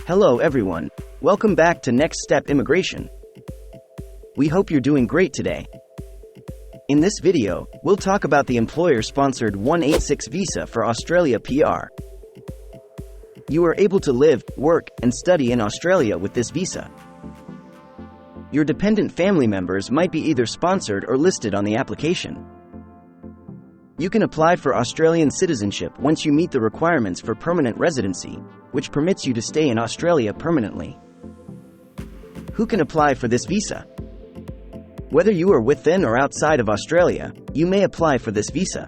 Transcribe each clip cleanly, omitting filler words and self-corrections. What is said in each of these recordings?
Hello everyone, welcome back to Next Step Immigration. We hope you're doing great today. In this video, we'll talk about the employer-sponsored 186 visa for Australia PR. You are able to live, work, and study in Australia with this visa. Your dependent family members might be either sponsored or listed on the application. You can apply for Australian citizenship once you meet the requirements for permanent residency, which permits you to stay in Australia permanently. Who can apply for this visa? Whether you are within or outside of Australia, you may apply for this visa.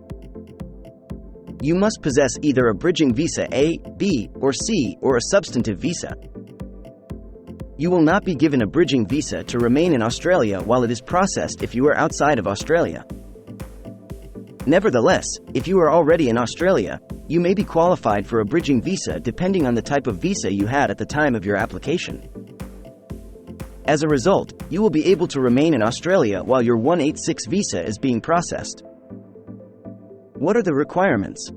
You must possess either a bridging visa A, B, or C, or a substantive visa. You will not be given a bridging visa to remain in Australia while it is processed if you are outside of Australia. Nevertheless, if you are already in Australia, you may be qualified for a bridging visa depending on the type of visa you had at the time of your application. As a result, you will be able to remain in Australia while your 186 visa is being processed. What are the requirements?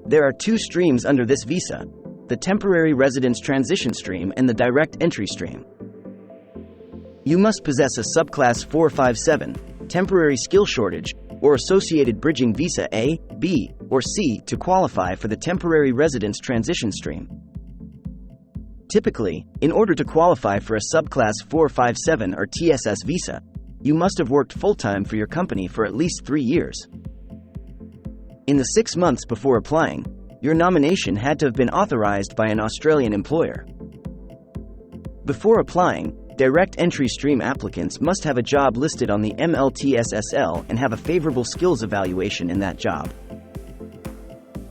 There are two streams under this visa: the temporary residence transition stream and the direct entry stream. You must possess a subclass 457, temporary skill shortage, or associated bridging visa A, B, or C to qualify for the temporary residence transition stream. Typically, in order to qualify for a subclass 457 or TSS visa, you must have worked full-time for your company for at least 3 years. In the 6 months before applying, your nomination had to have been authorized by an Australian employer. Before applying, direct entry stream applicants must have a job listed on the MLTSSL and have a favorable skills evaluation in that job.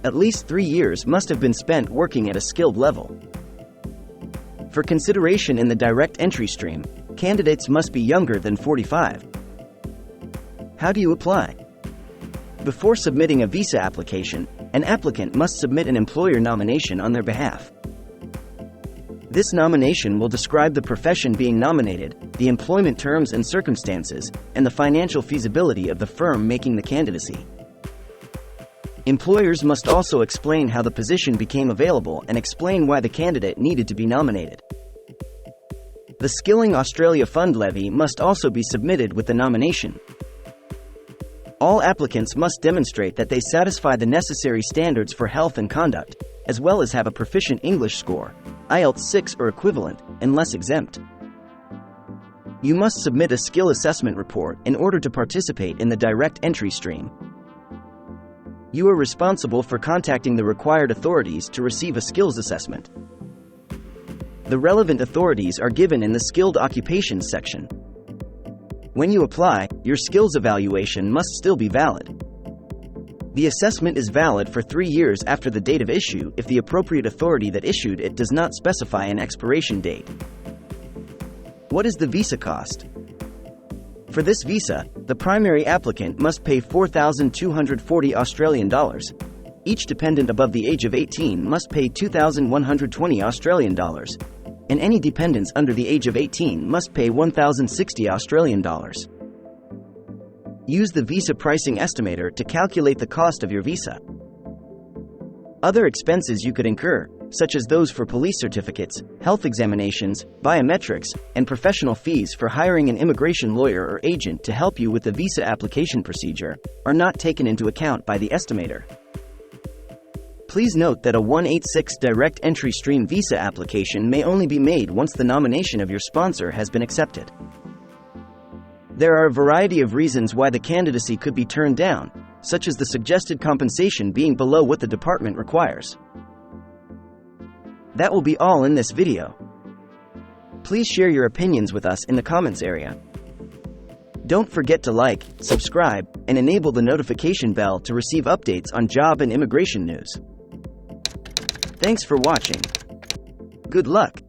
At least 3 years must have been spent working at a skilled level. For consideration in the direct entry stream, candidates must be younger than 45. How do you apply? Before submitting a visa application, an applicant must submit an employer nomination on their behalf. This nomination will describe the profession being nominated, the employment terms and circumstances, and the financial feasibility of the firm making the candidacy. Employers must also explain how the position became available and explain why the candidate needed to be nominated. The Skilling Australia Fund levy must also be submitted with the nomination. All applicants must demonstrate that they satisfy the necessary standards for health and conduct, as well as have a proficient English score, IELTS 6 or equivalent, unless exempt. You must submit a skill assessment report in order to participate in the direct entry stream. You are responsible for contacting the required authorities to receive a skills assessment. The relevant authorities are given in the Skilled Occupations section. When you apply, your skills evaluation must still be valid. The assessment is valid for 3 years after the date of issue if the appropriate authority that issued it does not specify an expiration date. What is the visa cost? For this visa, the primary applicant must pay $4,240 Australian dollars. Each dependent above the age of 18 must pay $2,120 Australian dollars, and any dependents under the age of 18 must pay $1,060 Australian dollars. Use the visa pricing estimator to calculate the cost of your visa. Other expenses you could incur, such as those for police certificates, health examinations, biometrics, and professional fees for hiring an immigration lawyer or agent to help you with the visa application procedure, are not taken into account by the estimator. Please note that a 186 direct entry stream visa application may only be made once the nomination of your sponsor has been accepted. There are a variety of reasons why the candidacy could be turned down, such as the suggested compensation being below what the department requires. That will be all in this video. Please share your opinions with us in the comments area. Don't forget to like, subscribe, and enable the notification bell to receive updates on job and immigration news. Thanks for watching. Good luck.